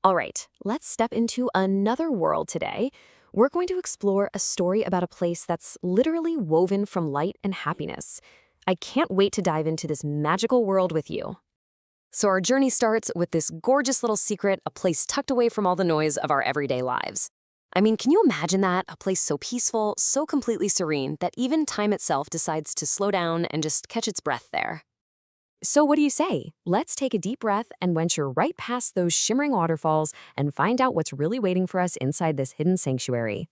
All right, let's step into another world today. We're going to explore a story about a place that's literally woven from light and happiness. I can't wait to dive into this magical world with you. So, our journey starts with this gorgeous little secret, a place tucked away from all the noise of our everyday lives. I mean, can you imagine that? A place so peaceful, so completely serene, that even time itself decides to slow down and just catch its breath there. So what do you say? Let's take a deep breath and venture right past those shimmering waterfalls and find out what's really waiting for us inside this hidden sanctuary.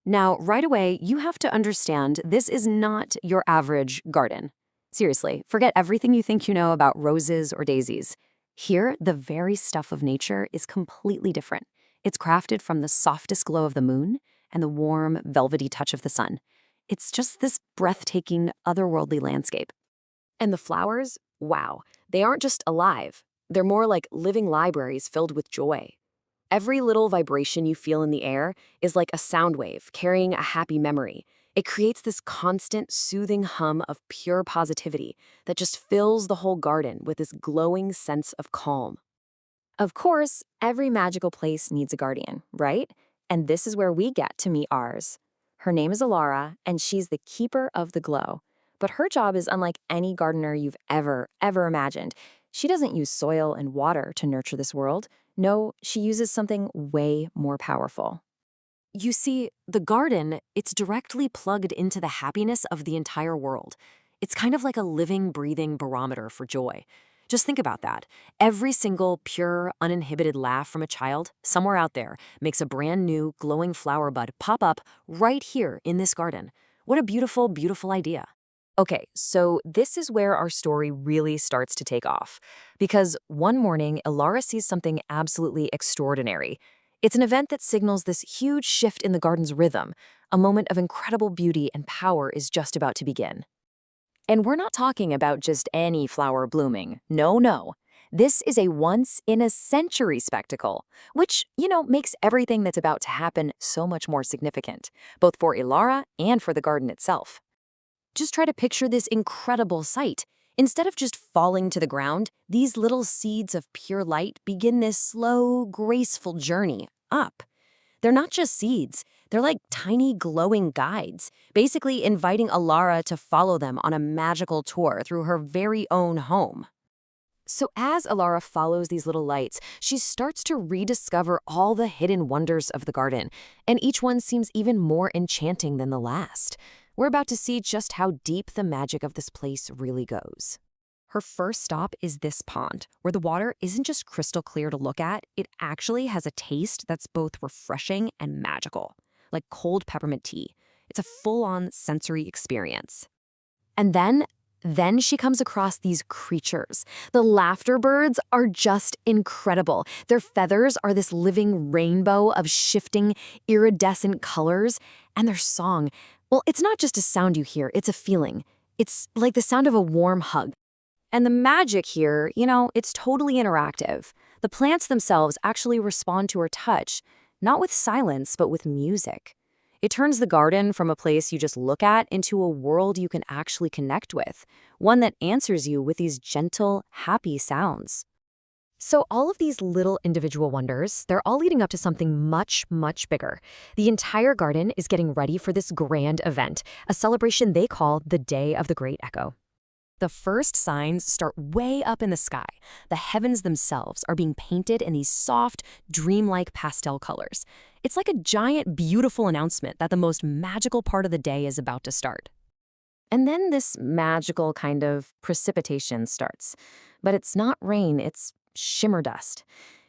Now, right away, you have to understand this is not your average garden. Seriously, forget everything you think you know about roses or daisies. Here, the very stuff of nature is completely different. It's crafted from the softest glow of the moon and the warm, velvety touch of the sun. It's just this breathtaking, otherworldly landscape. And the flowers, wow, they aren't just alive. They're more like living libraries filled with joy. Every little vibration you feel in the air is like a sound wave carrying a happy memory. It creates this constant, soothing hum of pure positivity that just fills the whole garden with this glowing sense of calm. Of course, every magical place needs a guardian, right? And this is where we get to meet ours. Her name is Elara, and she's the keeper of the glow. But her job is unlike any gardener you've ever imagined. She doesn't use soil and water to nurture this world. No, she uses something way more powerful. You see, the garden, it's directly plugged into the happiness of the entire world. It's kind of like a living, breathing barometer for joy. Just think about that. Every single pure, uninhibited laugh from a child, somewhere out there, makes a brand new, glowing flower bud pop up right here in this garden. What a beautiful, beautiful idea. Okay, so this is where our story really starts to take off. Because one morning, Elara sees something absolutely extraordinary. It's an event that signals this huge shift in the garden's rhythm. A moment of incredible beauty and power is just about to begin. And we're not talking about just any flower blooming. No, no. This is a once-in-a-century spectacle, which, makes everything that's about to happen so much more significant, both for Elara and for the garden itself. Just try to picture this incredible sight. Instead of just falling to the ground, these little seeds of pure light begin this slow, graceful journey up. They're not just seeds, they're like tiny glowing guides, basically inviting Elara to follow them on a magical tour through her very own home. So as Elara follows these little lights, she starts to rediscover all the hidden wonders of the garden, and each one seems even more enchanting than the last. We're about to see just how deep the magic of this place really goes. Her first stop is this pond, where the water isn't just crystal clear to look at, it actually has a taste that's both refreshing and magical, like cold peppermint tea. It's a full-on sensory experience. And then she comes across these creatures. The laughter birds are just incredible. Their feathers are this living rainbow of shifting, iridescent colors, and their song, well, it's not just a sound you hear, it's a feeling. It's like the sound of a warm hug. And the magic here, it's totally interactive. The plants themselves actually respond to her touch, not with silence, but with music. It turns the garden from a place you just look at into a world you can actually connect with, one that answers you with these gentle, happy sounds. So all of these little individual wonders, they're all leading up to something much, much bigger. The entire garden is getting ready for this grand event, a celebration they call the Day of the Great Echo. The first signs start way up in the sky. The heavens themselves are being painted in these soft, dreamlike pastel colors. It's like a giant, beautiful announcement that the most magical part of the day is about to start. And then this magical kind of precipitation starts. But it's not rain, it's shimmer dust.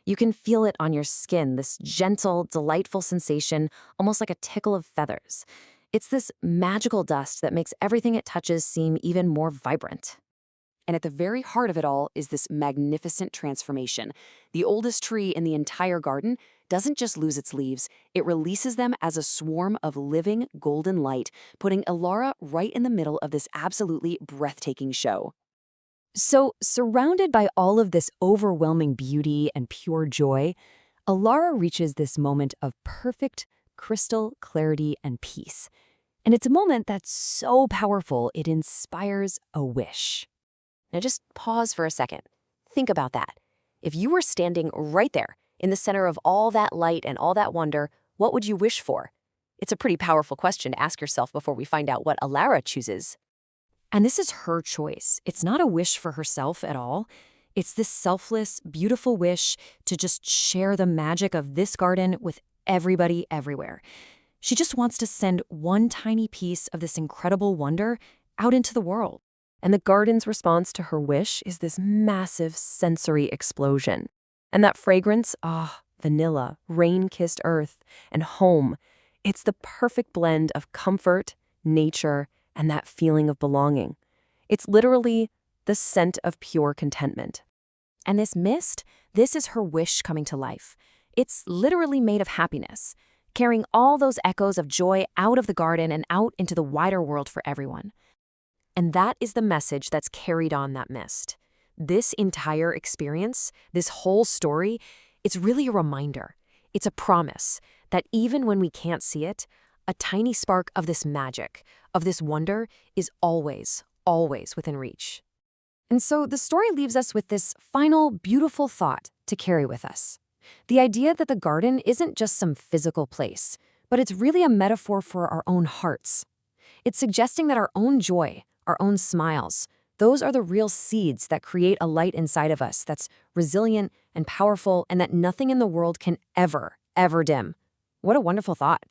You can feel it on your skin, this gentle, delightful sensation, almost like a tickle of feathers. It's this magical dust that makes everything it touches seem even more vibrant. And at the very heart of it all is this magnificent transformation. The oldest tree in the entire garden doesn't just lose its leaves, it releases them as a swarm of living golden light, putting Elara right in the middle of this absolutely breathtaking show. So, surrounded by all of this overwhelming beauty and pure joy, Elara reaches this moment of perfect crystal clarity and peace. And it's a moment that's so powerful, it inspires a wish. Now just pause for a second. Think about that. If you were standing right there, in the center of all that light and all that wonder, what would you wish for? It's a pretty powerful question to ask yourself before we find out what Elara chooses. And this is her choice. It's not a wish for herself at all. It's this selfless, beautiful wish to just share the magic of this garden with everybody everywhere. She just wants to send one tiny piece of this incredible wonder out into the world. And the garden's response to her wish is this massive sensory explosion. And that fragrance, vanilla, rain-kissed earth, and home. It's the perfect blend of comfort, nature, and that feeling of belonging. It's literally the scent of pure contentment. And this mist, this is her wish coming to life. It's literally made of happiness, carrying all those echoes of joy out of the garden and out into the wider world for everyone. And that is the message that's carried on that mist. This entire experience, this whole story, it's really a reminder. It's a promise that even when we can't see it, a tiny spark of this magic, of this wonder, is always, always within reach. And so the story leaves us with this final, beautiful thought to carry with us. The idea that the garden isn't just some physical place, but it's really a metaphor for our own hearts. It's suggesting that our own joy, our own smiles, those are the real seeds that create a light inside of us that's resilient and powerful and that nothing in the world can ever, ever dim. What a wonderful thought.